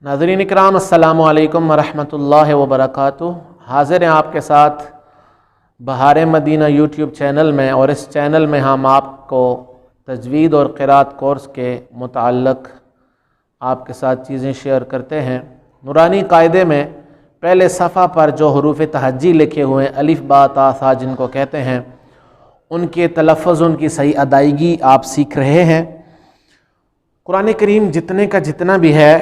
ناظرین اکرام السلام علیکم ورحمۃ اللہ وبرکاتہ۔ حاضر ہیں آپ کے ساتھ بہار مدینہ یوٹیوب چینل میں، اور اس چینل میں ہم آپ کو تجوید اور قرات کورس کے متعلق آپ کے ساتھ چیزیں شیئر کرتے ہیں۔ نورانی قاعدے میں پہلے صفحہ پر جو حروف تہجی لکھے ہوئے ہیں، الف با تا ثا جن کو کہتے ہیں، ان کے تلفظ، ان کی صحیح ادائیگی آپ سیکھ رہے ہیں۔ قرآن کریم جتنے کا جتنا بھی ہے،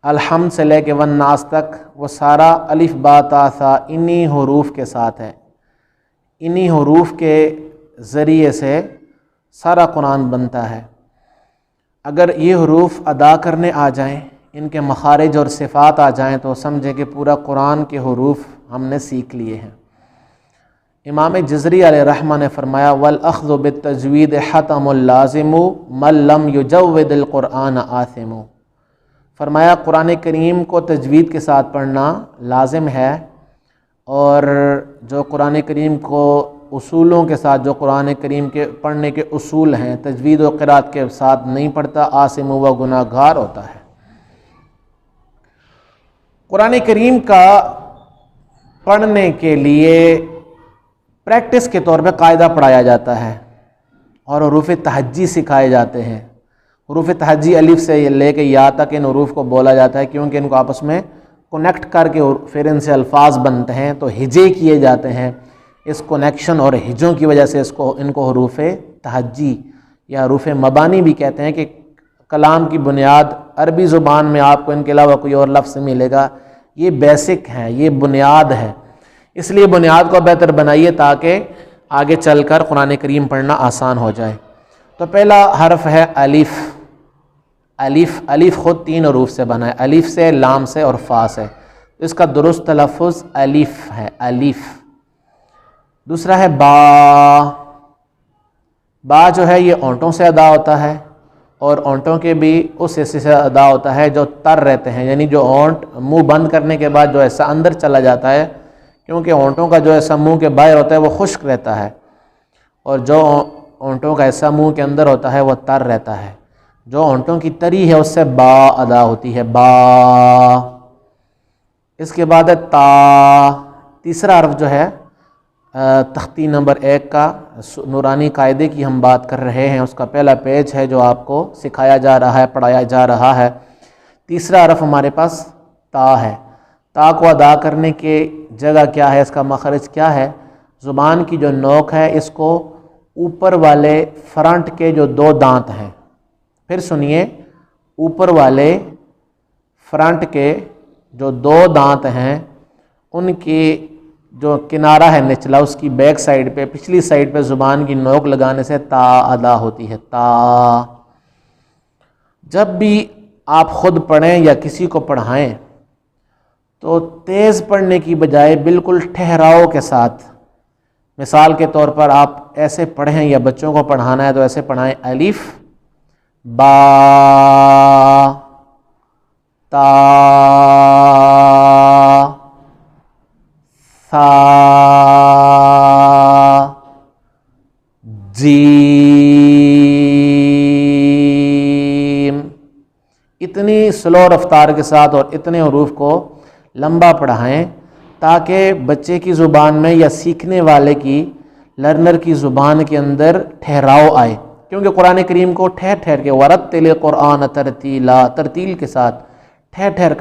الحمد سے لے کے والناس تک، وہ سارا الف با تا ثا انہی حروف کے ساتھ ہے۔ انہی حروف کے ذریعے سے سارا قرآن بنتا ہے۔ اگر یہ حروف ادا کرنے آ جائیں، ان کے مخارج اور صفات آ جائیں، تو سمجھیں کہ پورا قرآن کے حروف ہم نے سیکھ لیے ہیں۔ امام جزری علیہ رحمہ نے فرمایا وَالْأَخْذُ بِالتَّجْوِيدِ حَتَمُ اللَّازِمُ مَن لَّمْ يُجَوِّدِ الْقُرْآنَ آثِمُ۔ فرمایا قرآن کریم کو تجوید کے ساتھ پڑھنا لازم ہے، اور جو قرآن کریم کو اصولوں کے ساتھ، جو قرآن کریم کے پڑھنے کے اصول ہیں، تجوید و قرات کے ساتھ نہیں پڑھتا، آثم و گناہ گار ہوتا ہے۔ قرآن کریم کا پڑھنے کے لیے پریکٹس کے طور پہ قاعدہ پڑھایا جاتا ہے، اور حروف تہجی سکھائے جاتے ہیں۔ حروف تہجی الف سے لے کے یا تک ان حروف کو بولا جاتا ہے، کیونکہ ان کو آپس میں کنیکٹ کر کے پھر ان سے الفاظ بنتے ہیں، تو ہجے کیے جاتے ہیں۔ اس کنیکشن اور ہجوں کی وجہ سے ان کو حروف تہجی یا حروف مبانی بھی کہتے ہیں، کہ کلام کی بنیاد عربی زبان میں آپ کو ان کے علاوہ کوئی اور لفظ ملے گا، یہ بیسک ہے، یہ بنیاد ہے۔ اس لیے بنیاد کو بہتر بنائیے تاکہ آگے چل کر قرآن کریم پڑھنا آسان ہو جائے۔ تو پہلا حرف ہے الف۔ الف، الف خود تین حروف سے بنا ہے، الف سے، لام سے اور فا سے۔ اس کا درست تلفظ الف ہے، الف۔ دوسرا ہے با۔ با جو ہے یہ اونٹوں سے ادا ہوتا ہے، اور اونٹوں کے بھی اس حصے سے ادا ہوتا ہے جو تر رہتے ہیں، یعنی جو اونٹ منہ بند کرنے کے بعد جو ایسا اندر چلا جاتا ہے، کیونکہ اونٹوں کا جو ایسا منہ کے باہر ہوتا ہے وہ خشک رہتا ہے، اور جو اونٹوں کا ایسا منہ کے اندر ہوتا ہے وہ تر رہتا ہے۔ جو اونٹوں کی تری ہے اس سے با ادا ہوتی ہے، با۔ اس کے بعد ہے تا۔ تیسرا حرف جو ہے تختی نمبر 1 کا نورانی قاعدے کی ہم بات کر رہے ہیں، اس کا پہلا پیج ہے جو آپ کو سکھایا جا رہا ہے، پڑھایا جا رہا ہے۔ تیسرا حرف ہمارے پاس تا ہے۔ تا کو ادا کرنے کی جگہ کیا ہے، اس کا مخرج کیا ہے؟ زبان کی جو نوک ہے، اس کو اوپر والے فرنٹ کے جو 2 دانت ہیں، پھر سنیے، اوپر والے فرنٹ کے جو 2 دانت ہیں، ان کی جو کنارہ ہے نچلا، اس کی بیک سائیڈ پہ، پچھلی سائیڈ پہ زبان کی نوک لگانے سے تا ادا ہوتی ہے، تا۔ جب بھی آپ خود پڑھیں یا کسی کو پڑھائیں تو تیز پڑھنے کی بجائے بالکل ٹھہراؤ کے ساتھ، مثال کے طور پر آپ ایسے پڑھیں یا بچوں کو پڑھانا ہے تو ایسے پڑھائیں، الف با تا ثا جیم۔ اتنی سلو رفتار کے ساتھ اور اتنے حروف کو لمبا پڑھائیں تاکہ بچے کی زبان میں یا سیکھنے والے کی، لرنر کی زبان کے اندر ٹھہراؤ آئے، کیونکہ قرآن کریم کو ٹھہر ٹھہر کے ورتل قرآن ترتیلا، ترتیل کے ساتھ ٹھہر ٹھہر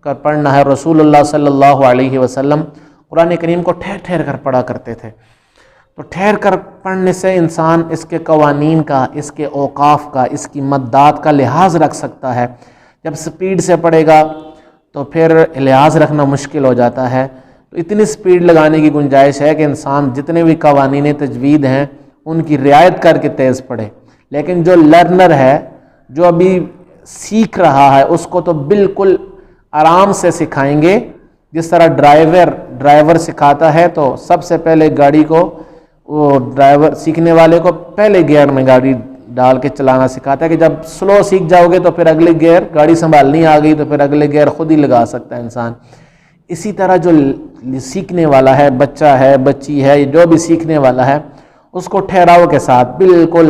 کر پڑھنا ہے۔ رسول اللہ صلی اللہ علیہ وسلم قرآن کریم کو ٹھہر ٹھہر کر پڑھا کرتے تھے۔ تو ٹھہر کر پڑھنے سے انسان اس کے قوانین کا، اس کے اوقاف کا، اس کی مدات کا لحاظ رکھ سکتا ہے۔ جب سپیڈ سے پڑھے گا تو پھر لحاظ رکھنا مشکل ہو جاتا ہے۔ تو اتنی سپیڈ لگانے کی گنجائش ہے کہ انسان جتنے بھی قوانین تجوید ہیں ان کی رعایت کر کے تیز پڑھے، لیکن جو لرنر ہے، جو ابھی سیکھ رہا ہے، اس کو تو بالکل آرام سے سکھائیں گے۔ جس طرح ڈرائیور سکھاتا ہے تو سب سے پہلے گاڑی کو، وہ ڈرائیور سیکھنے والے کو پہلے گیئر میں گاڑی ڈال کے چلانا سکھاتا ہے، کہ جب سلو سیکھ جاؤ گے تو پھر اگلے گیئر، گاڑی سنبھالنی آ گئی تو پھر اگلے گیئر خود ہی لگا سکتا ہے انسان۔ اسی طرح جو سیکھنے والا ہے، بچہ ہے، بچی ہے، جو بھی سیکھنے والا ہے، اس کو ٹھہراؤ کے ساتھ بالکل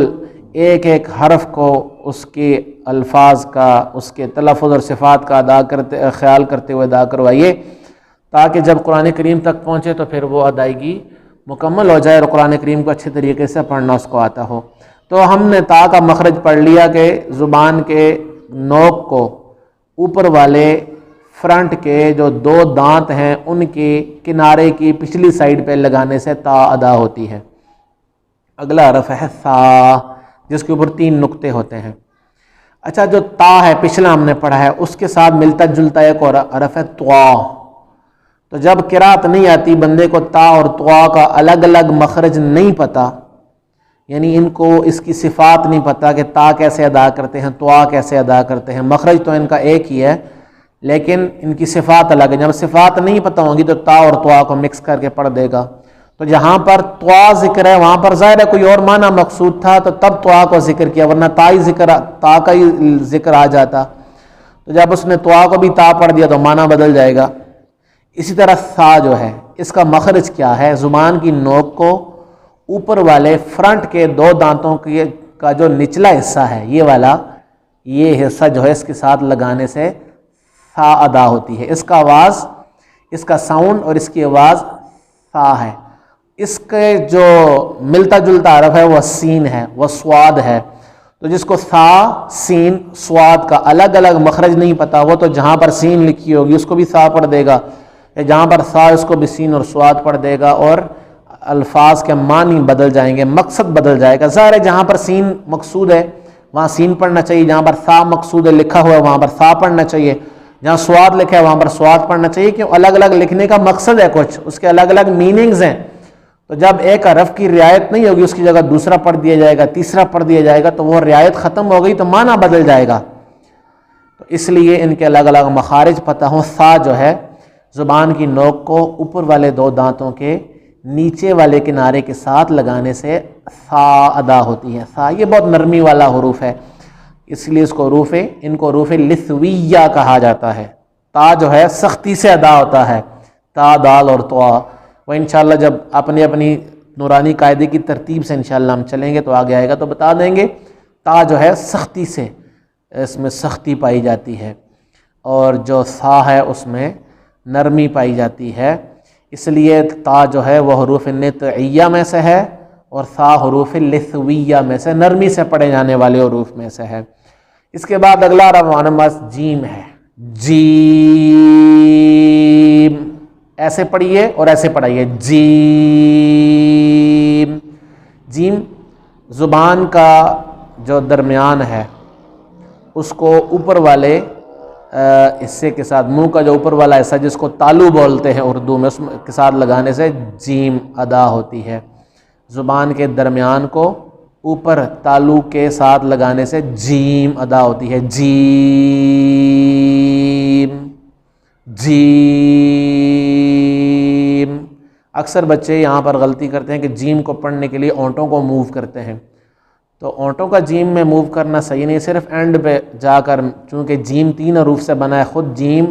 ایک ایک حرف کو اس کے الفاظ کا، اس کے تلفظ اور صفات کا خیال کرتے ہوئے ادا کروائیے، تاکہ جب قرآن کریم تک پہنچے تو پھر وہ ادائیگی مکمل ہو جائے اور قرآن کریم کو اچھے طریقے سے پڑھنا اس کو آتا ہو۔ تو ہم نے تا کا مخرج پڑھ لیا کہ زبان کے نوک کو اوپر والے فرنٹ کے جو 2 دانت ہیں ان کے کنارے کی پچھلی سائیڈ پہ لگانے سے تا ادا ہوتی ہے۔ اگلا حرف ہے ثا، جس کے اوپر 3 نقطے ہوتے ہیں۔ اچھا، جو تا ہے پچھلا ہم نے پڑھا ہے، اس کے ساتھ ملتا جلتا ایک اور حرف ہے طوا۔ تو جب قرات نہیں آتی، بندے کو تا اور طوا کا الگ الگ مخرج نہیں پتا، یعنی ان کو اس کی صفات نہیں پتا کہ تا کیسے ادا کرتے ہیں، طوا کیسے ادا کرتے ہیں، مخرج تو ان کا ایک ہی ہے لیکن ان کی صفات الگ ہے۔ جب صفات نہیں پتہ ہوں گی تو تا اور طوا کو مکس کر کے پڑھ دے گا۔ تو جہاں پر طوا ذکر ہے وہاں پر ظاہر ہے کوئی اور معنی مقصود تھا تو تب طوا کو ذکر کیا، ورنہ تا کا ہی ذکر آ جاتا۔ تو جب اس نے طوا کو بھی تا پڑھ دیا تو معنی بدل جائے گا۔ اسی طرح ثا جو ہے، اس کا مخرج کیا ہے؟ زبان کی نوک کو اوپر والے فرنٹ کے 2 دانتوں کا جو نچلا حصہ ہے، یہ والا، یہ حصہ جو ہے اس کے ساتھ لگانے سے ثا ادا ہوتی ہے۔ اس کا آواز، اس کا ساؤنڈ اور اس کی آواز ثا ہے۔ اس کے جو ملتا جلتا حرف ہے وہ سین ہے، وہ سواد ہے۔ تو جس کو ثا، سین، سواد کا الگ الگ مخرج نہیں پتا، وہ تو جہاں پر سین لکھی ہوگی اس کو بھی ثا پڑھ دے گا، جہاں پر ثا اس کو بھی سین اور سواد پڑھ دے گا، اور الفاظ کے معنی بدل جائیں گے، مقصد بدل جائے گا۔ ظاہر ہے جہاں پر سین مقصود ہے وہاں سین پڑھنا چاہیے، جہاں پر ثا مقصود ہے لکھا ہوا ہے وہاں پر ثا پڑھنا چاہیے، جہاں سواد لکھا ہے وہاں پر سواد پڑھنا چاہیے، کیوں الگ الگ لکھنے کا مقصد ہے، کچھ اس کے الگ الگ میننگز ہیں۔ تو جب ایک حرف کی رعایت نہیں ہوگی، اس کی جگہ دوسرا پڑھ دیا جائے گا، تیسرا پڑھ دیا جائے گا، تو وہ رعایت ختم ہو گئی تو معنی بدل جائے گا۔ تو اس لیے ان کے الگ الگ مخارج پتہ ہوں۔ ثا جو ہے زبان کی نوک کو اوپر والے 2 دانتوں کے نیچے والے کنارے کے ساتھ لگانے سے ثا ادا ہوتی ہے۔ ثا یہ بہت نرمی والا حروف ہے، اس لیے ان کو حروف لثویہ کہا جاتا ہے۔ تا جو ہے سختی سے ادا ہوتا ہے، تا، دال اور طوا۔ وہ انشاءاللہ جب اپنی نورانی قاعدے کی ترتیب سے انشاءاللہ ہم چلیں گے تو آگے آئے گا تو بتا دیں گے۔ تا جو ہے سختی سے، اس میں سختی پائی جاتی ہے، اور جو ثا ہے اس میں نرمی پائی جاتی ہے، اس لیے تا جو ہے وہ حروف نطعیہ میں سے ہے اور ثا حروف لثویہ میں سے، نرمی سے پڑھے جانے والے حروف میں سے ہے۔ اس کے بعد اگلا حرف جیم ہے۔ جیم، ایسے پڑھیے اور ایسے پڑھائیے، جیم۔ جیم زبان کا جو درمیان ہے اس کو اوپر والے حصے کے ساتھ، منہ کا جو اوپر والا حصہ جس کو تالو بولتے ہیں اردو میں، اس کے ساتھ لگانے سے جیم ادا ہوتی ہے۔ زبان کے درمیان کو اوپر تالو کے ساتھ لگانے سے جیم ادا ہوتی ہے، جیم، جیم۔ اکثر بچے یہاں پر غلطی کرتے ہیں کہ جیم کو پڑھنے کے لیے اونٹوں کو موو کرتے ہیں، تو اونٹوں کا جیم میں موو کرنا صحیح نہیں، صرف اینڈ پہ جا کر، چونکہ جیم 3 حروف سے بنا ہے، خود جیم،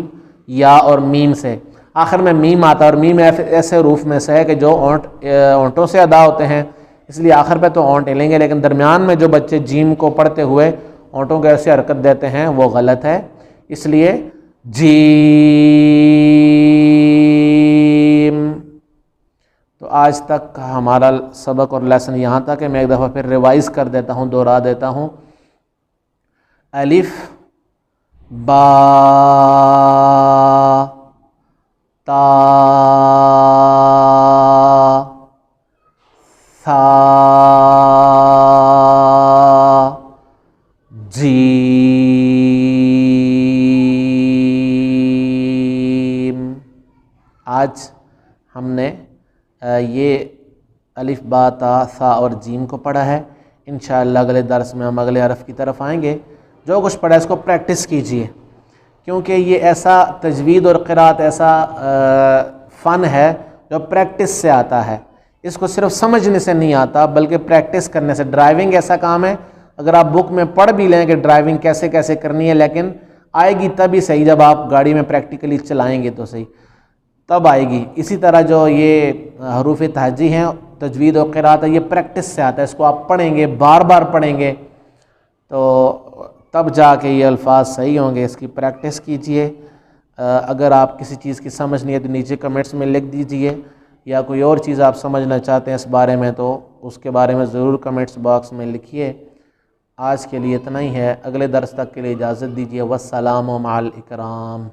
یا اور میم سے، آخر میں میم آتا ہے، اور میم ایسے حروف میں سے ہے کہ جو اونٹوں سے ادا ہوتے ہیں، اس لیے آخر پہ تو اونٹ لیں گے، لیکن درمیان میں جو بچے جیم کو پڑھتے ہوئے اونٹوں کے ایسے حرکت دیتے ہیں وہ غلط ہے، اس لیے جیم۔ تو آج تک ہمارا سبق اور لیسن یہاں تک ہے، میں ایک دفعہ پھر ریوائز کر دیتا ہوں، دوہرا دیتا ہوں۔ الف، با، تا، ثا، جیم۔ آج ہم نے یہ الف، با، تا، ثا اور جیم کو پڑھا ہے۔ انشاءاللہ اگلے درس میں ہم اگلے حرف کی طرف آئیں گے۔ جو کچھ پڑھا ہے اس کو پریکٹس کیجئے، کیونکہ یہ ایسا تجوید اور قرات ایسا فن ہے جو پریکٹس سے آتا ہے، اس کو صرف سمجھنے سے نہیں آتا بلکہ پریکٹس کرنے سے۔ ڈرائیونگ ایسا کام ہے، اگر آپ بک میں پڑھ بھی لیں کہ ڈرائیونگ کیسے کیسے کرنی ہے، لیکن آئے گی تبھی صحیح جب آپ گاڑی میں پریکٹیکلی چلائیں گے تو صحیح، تب آئے گی۔ اسی طرح جو یہ حروف تہجی ہیں، تجوید و قرات ہے، یہ پریکٹس سے آتا ہے، اس کو آپ پڑھیں گے، بار بار پڑھیں گے تو تب جا کے یہ الفاظ صحیح ہوں گے۔ اس کی پریکٹس کیجئے۔ اگر آپ کسی چیز کی سمجھ نہیں ہے تو نیچے کمنٹس میں لکھ دیجئے، یا کوئی اور چیز آپ سمجھنا چاہتے ہیں اس بارے میں تو اس کے بارے میں ضرور کمنٹس باکس میں لکھیے۔ آج کے لیے اتنا ہی ہے، اگلے درس تک کے لیے اجازت دیجیے۔ والسلام مع الاکرام۔